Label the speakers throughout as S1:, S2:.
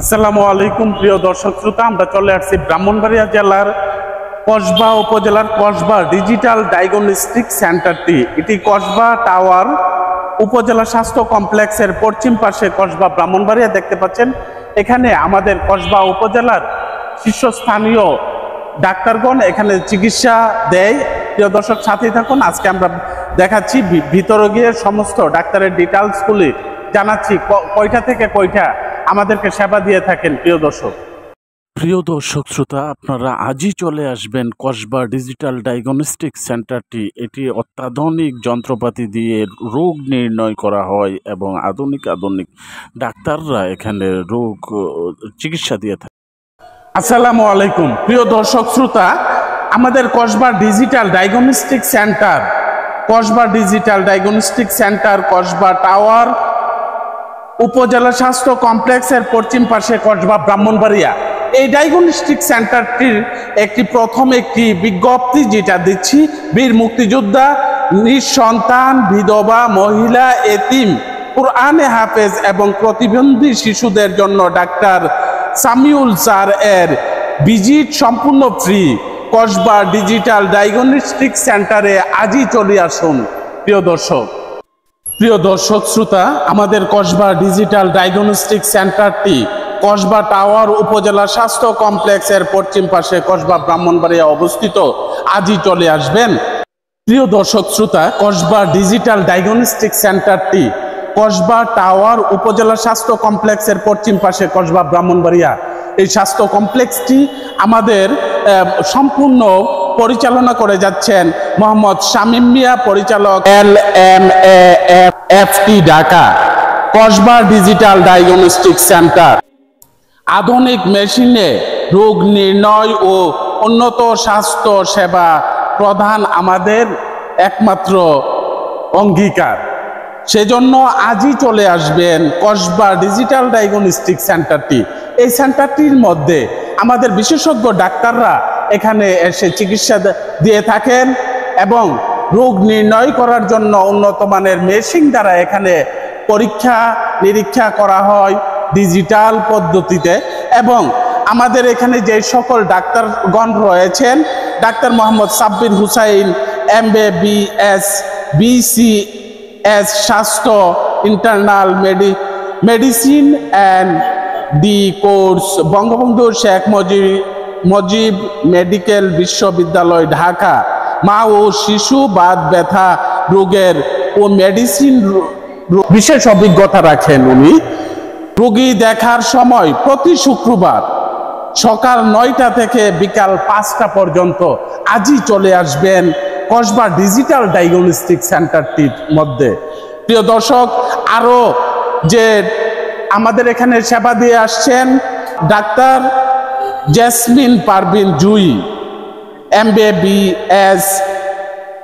S1: আসসালামু আলাইকুম প্রিয় দর্শক শ্রোতা, আমরা চলে আসছি ব্রাহ্মণবাড়িয়া জেলার কসবা উপজেলার কসবা ডিজিটাল ডায়াগনস্টিক সেন্টারটি। এটি কসবা টাওয়ার উপজেলা স্বাস্থ্য কমপ্লেক্সের পশ্চিম পাশে কসবা ব্রাহ্মণবাড়িয়া দেখতে পাচ্ছেন। এখানে আমাদের কসবা উপজেলার শীর্ষস্থানীয় ডাক্তারগণ এখানে চিকিৎসা দেয়। প্রিয় দর্শক সাথেই থাকুন, আজকে আমরা দেখাচ্ছি ভিতরে গিয়ে সমস্ত ডাক্তারের ডিটেলসগুলি জানাচ্ছি কয়টা থেকে কয়টা আমাদেরকে সেবা দিয়ে থাকেন। প্রিয় দর্শক শ্রোতা, আপনারা আজই চলে আসবেন কসবা ডিজিটাল ডায়াগনস্টিক সেন্টারটি। এটি অত্যাধুনিক যন্ত্রপাতি দিয়ে রোগ নির্ণয় করা হয় এবং আধুনিক ডাক্তাররা এখানে রোগ চিকিৎসা দিয়ে থাকে। আসসালামু আলাইকুম প্রিয় দর্শক শ্রোতা, আমাদের Kasba digital diagnostic centre Kasba tower উপজেলা স্বাস্থ্য কমপ্লেক্সের পশ্চিম পাশে কসবা ব্রাহ্মণবাড়িয়া। এই ডায়াগনস্টিক সেন্টারটির প্রথম একটি বিজ্ঞপ্তি যেটা দিচ্ছি, বীর মুক্তিযোদ্ধা, নিঃসন্তান, বিধবা, মহিলা, এতিম, কুরআনে হাফেজ এবং প্রতিবন্ধী শিশুদের জন্য ডাক্তার সামিউল স্যার এর ভিজিট সম্পূর্ণ ফ্রি। কসবা ডিজিটাল ডায়াগনস্টিক সেন্টারে আজই চলে আসুন। প্রিয় দর্শক শ্রোতা, আমাদের কসবা ডিজিটাল ডায়াগনস্টিক সেন্টারটি কসবা টাওয়ার উপজেলা স্বাস্থ্য কমপ্লেক্সের পশ্চিম পাশে কসবা ব্রাহ্মণবাড়িয়া অবস্থিত। আজই চলে আসবেন। প্রিয় দর্শক শ্রোতা, কসবা ডিজিটাল ডায়াগনস্টিক সেন্টারটি কসবা টাওয়ার উপজেলা স্বাস্থ্য কমপ্লেক্সের পশ্চিম পাশে কসবা ব্রাহ্মণবাড়িয়া। এই স্বাস্থ্য কমপ্লেক্সটি আমাদের সম্পূর্ণ পরিচালনা করে যাচ্ছেন মোহাম্মদ শামীম মিয়া, পরিচালক LMAFT Dhaka. Kasba digital diagnostic centre আধুনিক মেশিনে রোগ নির্ণয় ও উন্নত স্বাস্থ্য সেবা প্রদান আমাদের একমাত্র অঙ্গীকার। সেজন্য আজই চলে আসবেন কসবা ডিজিটাল ডায়াগনস্টিক সেন্টারটি। এই সেন্টারটির মধ্যে আমাদের বিশেষজ্ঞ ডাক্তাররা এখানে এসে চিকিৎসা দিয়ে থাকেন এবং রোগ নির্ণয় করার জন্য উন্নত মানের মেশিন দ্বারা এখানে পরীক্ষা নিরীক্ষা করা হয় ডিজিটাল পদ্ধতিতে। এবং আমাদের এখানে যে সকল ডাক্তারগণ রয়েছেন, doctor Mohammad Sabbir Hussain MBBS BCS স্বাস্থ্য internal medicine and D course, Bangabandhu Sheikh Mujib medical বিশ্ববিদ্যালয় ঢাকা। মা ও শিশু বাত ব্যথা রোগের ও মেডিসিন বিশেষ অভিজ্ঞতা রাখেন উনি। রোগী দেখার সময় প্রতি শুক্রবার সকাল 9টা থেকে বিকাল 5টা পর্যন্ত। আজই চলে আসবেন কসবা ডিজিটাল ডায়াগনস্টিক সেন্টারটির মধ্যে। প্রিয় দর্শক, আরো যে আমাদের এখানে সেবা দিয়ে আসছেন doctor Jasmin Parvin Jui, MBBS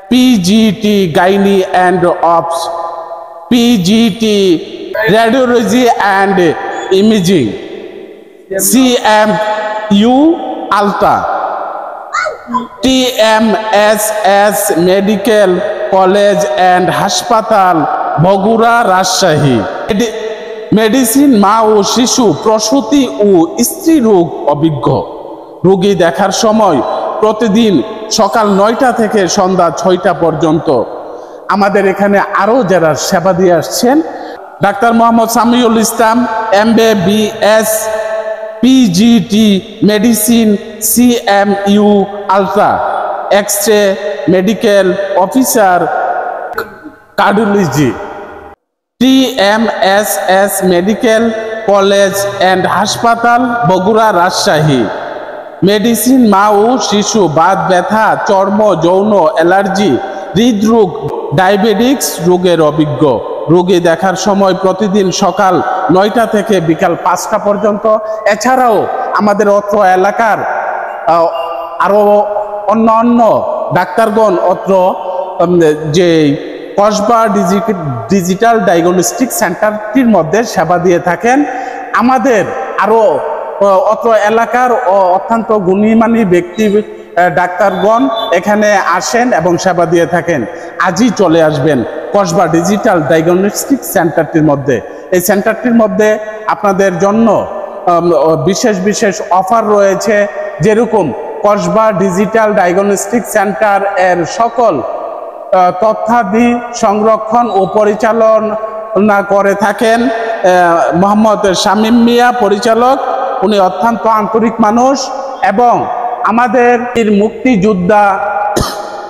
S1: PGT gynae and obs, PGT radiology and imaging, CMU ultra, TMSS medical college and হাসপাতাল বগুড়া রাজশাহী। মেডিসিন, মা ও শিশু, প্রসূতি ও স্ত্রী রোগ অভিজ্ঞ। রোগী দেখার সময় প্রতিদিন সকাল 9টা থেকে সন্ধ্যা 6টা পর্যন্ত। আমাদের এখানে আরও যারা সেবা দিয়ে আসছেন, doctor Mohammad Samiul Islam MBBS PGT medicine, CMU ultra, X-ray medical officer, cardiology, TMSS medical college and হাসপাতাল বগুড়া রাজশাহী। মেডিসিন, মা ও শিশু, বাত ব্যথা, চর্ম যৌন অ্যালার্জি, হৃদরোগ, ডায়াবেটিক্স রোগের অভিজ্ঞ। রোগী দেখার সময় প্রতিদিন সকাল 9টা থেকে বিকাল 5টা পর্যন্ত। এছাড়াও আমাদের অত্র এলাকার আরো অন্য ডাক্তারগণ অত্র যে কসবা ডিজিটাল ডায়াগনস্টিক সেন্টারটির মধ্যে সেবা দিয়ে থাকেন। আমাদের আরো অত্র এলাকার অত্যন্ত গুণীমানী ব্যক্তি ডাক্তারগণ এখানে আসেন এবং সেবা দিয়ে থাকেন। আজই চলে আসবেন কসবা ডিজিটাল ডায়াগনস্টিক সেন্টারটির মধ্যে। এই সেন্টারটির মধ্যে আপনাদের জন্য বিশেষ বিশেষ অফার রয়েছে, যেরকম কসবা ডিজিটাল ডায়াগনস্টিক সেন্টার এর সকল তথ্যাদি সংরক্ষণ ও পরিচালনা করে থাকেন মোহাম্মদ শামীম মিয়া পরিচালক। উনি অত্যন্ত আন্তরিক মানুষ এবং আমাদের মুক্তিযোদ্ধা,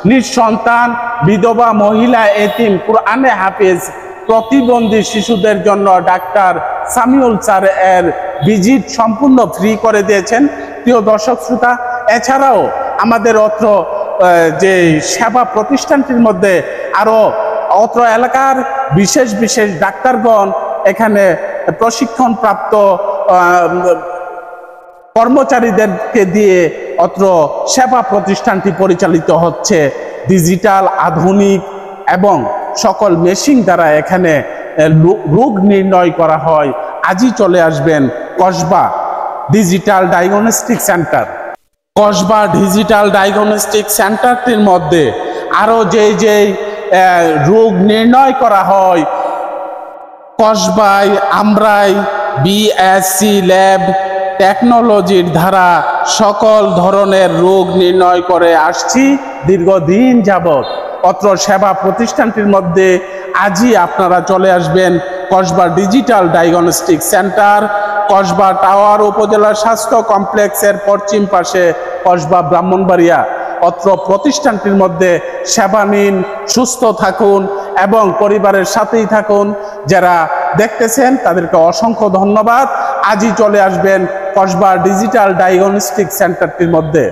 S1: নিঃসন্তান, বিধবা মহিলা, এতিম, কুরআনে হাফেজ, প্রতিবন্ধী শিশুদের জন্য ডাক্তার সামিউল স্যার এর ভিজিট সম্পূর্ণ ফ্রি করে দিয়েছেন। প্রিয় দর্শক শ্রোতা, এছাড়াও আমাদের অত্র যে সেবা প্রতিষ্ঠানটির মধ্যে আরো অত্র এলাকার বিশেষ বিশেষ ডাক্তারগণ এখানে প্রশিক্ষণপ্রাপ্ত কর্মচারীদেরকে দিয়ে অত্র সেবা প্রতিষ্ঠানটি পরিচালিত হচ্ছে। ডিজিটাল, আধুনিক এবং সকল মেশিন দ্বারা এখানে রোগ নির্ণয় করা হয়। আজই চলে আসবেন Kasba digital diagnostic centre. Kasba digital diagnostic সেন্টারটির মধ্যে আরো যে রোগ নির্ণয় করা হয়, কসবায় আমরাই বিএসসি ল্যাব টেকনোলজির দ্বারা সকল ধরনের রোগ নির্ণয় করে আসছি দীর্ঘদিন যাবৎ। অত্র সেবা প্রতিষ্ঠানটির মধ্যে আজই আপনারা চলে আসবেন Kasba digital diagnostic centre, Kasba tower উপজেলা স্বাস্থ্য কমপ্লেক্সের পশ্চিম পাশে, কসবা ব্রাহ্মণবাড়িয়া। অত্র প্রতিষ্ঠানটির মধ্যে সেবা নিন, সুস্থ থাকুন এবং পরিবারের সাথেই থাকুন। যারা দেখতেছেন তাদেরকে অসংখ্য ধন্যবাদ। আজই চলে আসবেন কসবা ডিজিটাল ডায়াগনস্টিক সেন্টারটির মধ্যে।